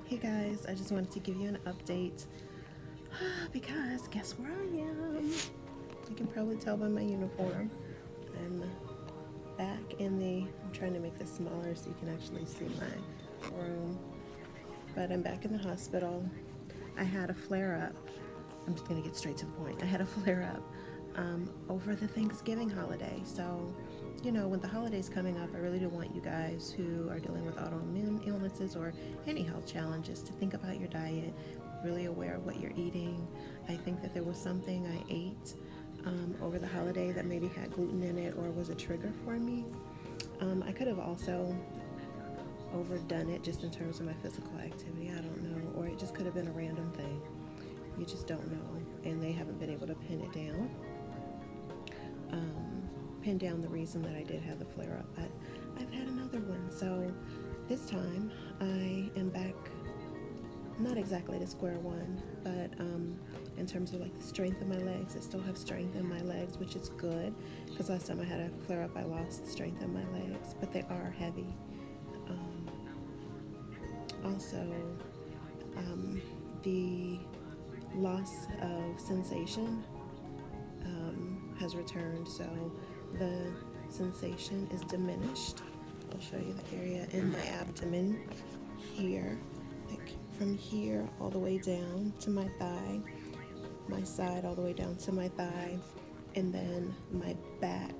Hey guys, I just wanted to give you an update because guess where I am? You can probably tell by my uniform. I'm back in I'm trying to make this smaller so you can actually see my room, but I'm back in the hospital. I had a flare up. I'm just going to get straight to the point. I had a flare up over the Thanksgiving holiday. So, when the holiday's coming up, I really do want you guys who are dealing with autoimmune illnesses or any health challenges to think about your diet, really aware of what you're eating. I think that there was something I ate over the holiday that maybe had gluten in it or was a trigger for me. I could have also overdone it just in terms of my physical activity. I don't know. Or it just could have been a random thing. You just don't know. And they haven't been able to pin it down. Pin down the reason that I did have the flare up. But I've had another one. So this time I am back, not exactly to square one, but in terms of like the strength of my legs, I still have strength in my legs, which is good because last time I had a flare up, I lost strength in my legs, but they are heavy. Also, the loss of sensation has returned, so the sensation is diminished. I'll show you the area in my abdomen here, like from here all the way down to my thigh, my side all the way down to my thigh, and then my back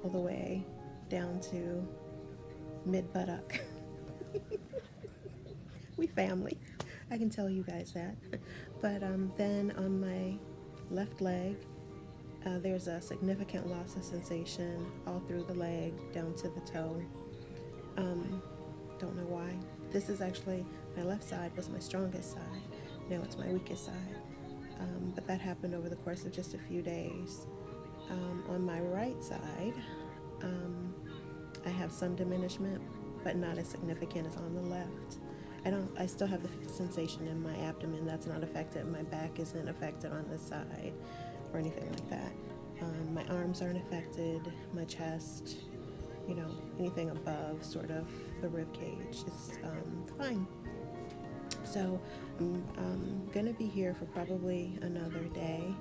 all the way down to mid buttock. We family. I can tell you guys that. But then on my left leg, there's a significant loss of sensation all through the leg down to the toe. Don't know why. This is actually, my left side was my strongest side. Now it's my weakest side. But that happened over the course of just a few days. On my right side, I have some diminishment, but not as significant as on the left. I still have the sensation in my abdomen that's not affected. My back isn't affected on this side or anything like that. My arms aren't affected, my chest, anything above sort of the rib cage is fine. So I'm gonna be here for probably another day,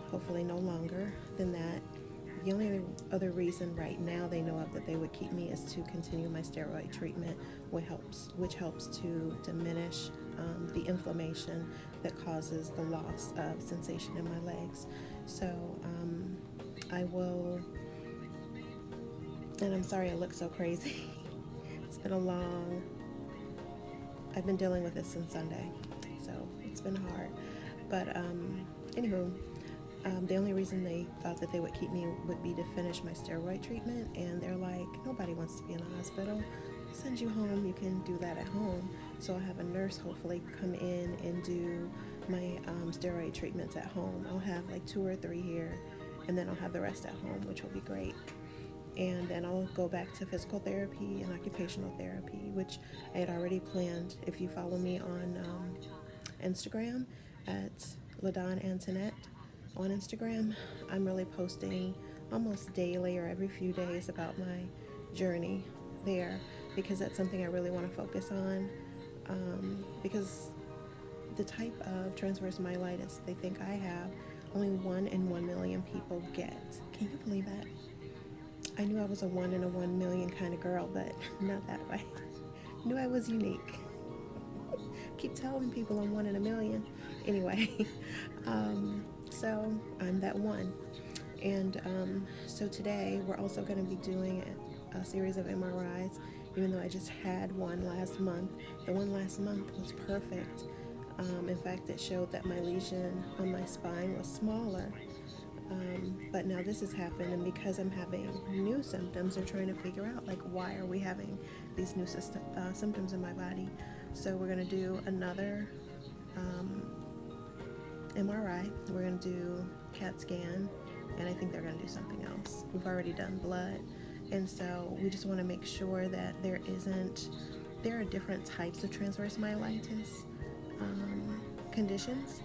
hopefully no longer than that. The only other reason right now they know of that they would keep me is to continue my steroid treatment, which helps to diminish the inflammation that causes the loss of sensation in my legs. So I will, and I'm sorry I look so crazy. It's been I've been dealing with this since Sunday, so it's been hard. But anywho, the only reason they thought that they would keep me would be to finish my steroid treatment, and they're like, nobody wants to be in a hospital. Send you home, you can do that at home. So I'll have a nurse hopefully come in and do my steroid treatments at home. I'll have like 2 or 3 here, and then I'll have the rest at home, which will be great. And then I'll go back to physical therapy and occupational therapy, which I had already planned. If you follow me on Instagram at Ladon on Instagram, I'm really posting almost daily or every few days about my journey there, because that's something I really want to focus on, because the type of transverse myelitis they think I have, only 1 in 1 million people get. Can you believe that? I knew I was a 1 in a 1 million kind of girl, but not that way. Knew I was unique. Keep telling people I'm 1 in a million. Anyway, so I'm that one. And so today we're also going to be doing a series of MRIs, even though I just had one last month. The one last month was perfect. In fact, it showed that my lesion on my spine was smaller. But now this has happened, and because I'm having new symptoms, they're trying to figure out, like, why are we having these new symptoms in my body. So we're going to do another MRI. We're going to do CAT scan, and I think they're going to do something else. We've already done blood, and so we just want to make sure that there are different types of transverse myelitis conditions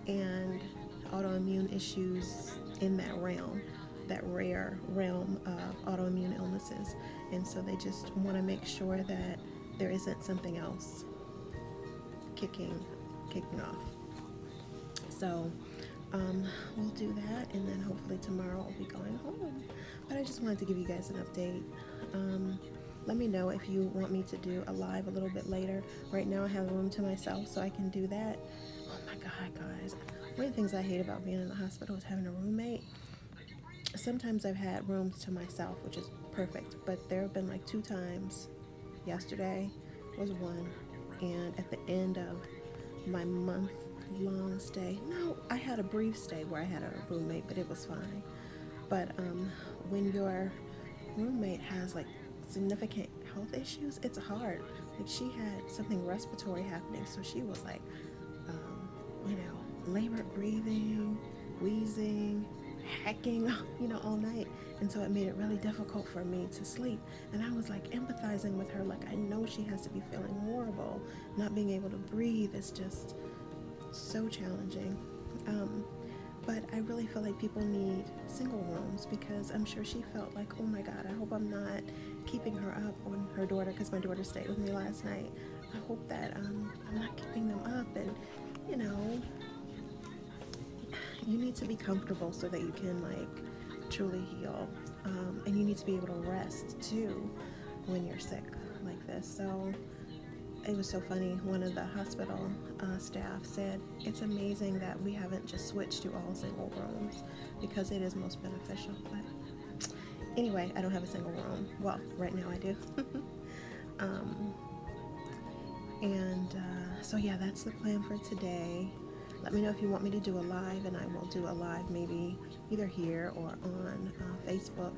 and autoimmune issues in that rare realm of autoimmune illnesses. And so they just want to make sure that there isn't something else kicking off. So we'll do that, and then hopefully tomorrow I'll be going home. But I just wanted to give you guys an update. Let me know if you want me to do a live a little bit later. Right now I have a room to myself, so I can do that. Oh my God, guys. One of the things I hate about being in the hospital is having a roommate. Sometimes I've had rooms to myself, which is perfect, but there have been like 2 times. Yesterday was one, and at the end of my month-long stay, no, I had a brief stay where I had a roommate, but it was fine. But when your roommate has like significant health issues, it's hard. Like she had something respiratory happening, so she was like, labored breathing, wheezing, hacking, all night. And so it made it really difficult for me to sleep. And I was like empathizing with her, like I know she has to be feeling horrible. Not being able to breathe is just so challenging. But I really feel like people need single rooms, because I'm sure she felt like, oh my God, I hope I'm not keeping her up on her daughter, because my daughter stayed with me last night. I hope that I'm not keeping them up, and you need to be comfortable so that you can like truly heal, and you need to be able to rest too when you're sick like this. So it was so funny. One of the hospital staff said, it's amazing that we haven't just switched to all single rooms, because it is most beneficial. But anyway, I don't have a single room. Well, right now I do. So yeah, that's the plan for today. Let me know if you want me to do a live, and I will do a live maybe either here or on Facebook.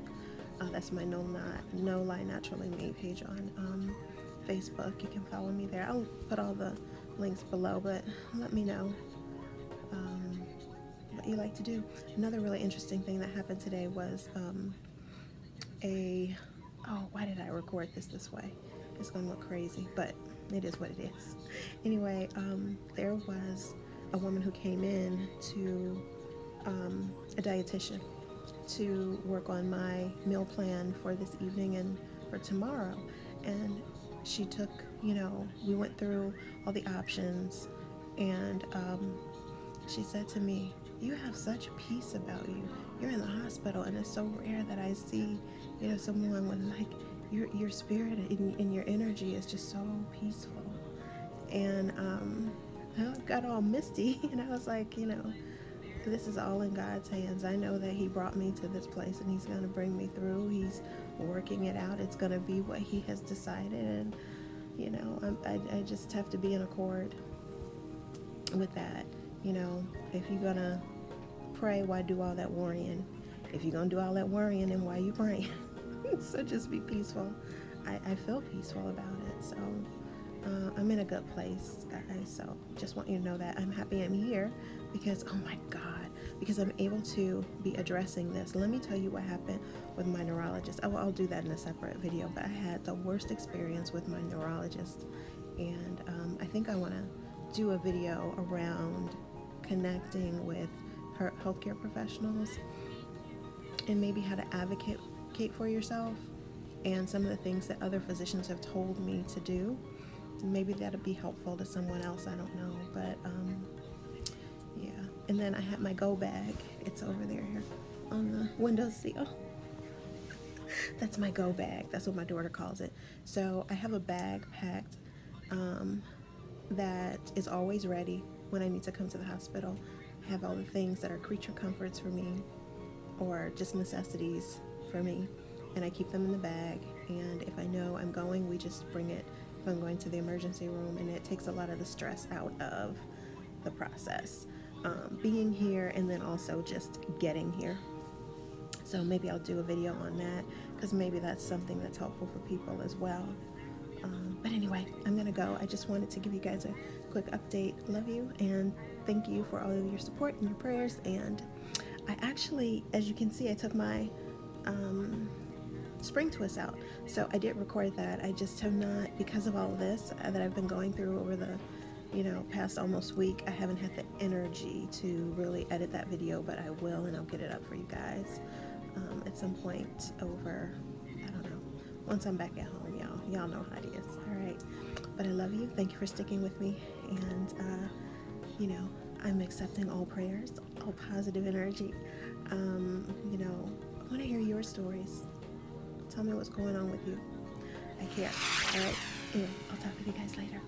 That's my No Lie Naturally Me page on Facebook. You can follow me there. I'll put all the links below, but let me know what you like to do. Another really interesting thing that happened today was why did I record this way? It's gonna look crazy, but it is what it is. Anyway, there was a woman who came in to a dietitian to work on my meal plan for this evening and for tomorrow. And she took, we went through all the options, and she said to me, you have such peace about you. You're in the hospital, and it's so rare that I see, someone with like your spirit and your energy is just so peaceful. And I got all misty, and I was like, this is all in God's hands. I know that He brought me to this place, and He's going to bring me through. He's working it out. It's going to be what He has decided, and I just have to be in accord with that. If you're going to pray, why do all that worrying? If you're going to do all that worrying, then why are you praying? So just be peaceful. I feel peaceful about it. So I'm in a good place, guys. So just want you to know that I'm happy I'm here, because, oh my God, because I'm able to be addressing this. Let me tell you what happened with my neurologist. I'll do that in a separate video, but I had the worst experience with my neurologist. And I think I want to do a video around connecting with her healthcare professionals, and maybe how to advocate for yourself, and some of the things that other physicians have told me to do. Maybe that'll be helpful to someone else. I don't know, but yeah. And then I have my go bag. It's over there on the windowsill. That's my go bag. That's what my daughter calls it. So I have a bag packed that is always ready when I need to come to the hospital. I have all the things that are creature comforts for me, or just necessities for me, and I keep them in the bag. And if I know I'm going, we just bring it if I'm going to the emergency room, and it takes a lot of the stress out of the process, being here, and then also just getting here. So maybe I'll do a video on that, because maybe that's something that's helpful for people as well. But anyway, I'm gonna go. I just wanted to give you guys a quick update. Love you, and thank you for all of your support and your prayers. And I actually, as you can see, I took my spring twist out, so I did record that. I just have not, because of all of this that I've been going through over the past almost week, I haven't had the energy to really edit that video, but I will, and I'll get it up for you guys at some point over, I don't know, once I'm back at home. Y'all know how it is. All right, But I love you. Thank you for sticking with me. And, you know, I'm accepting all prayers, all positive energy. You know, I want to hear your stories. Tell me what's going on with you. I care. All right. Anyway, I'll talk with you guys later.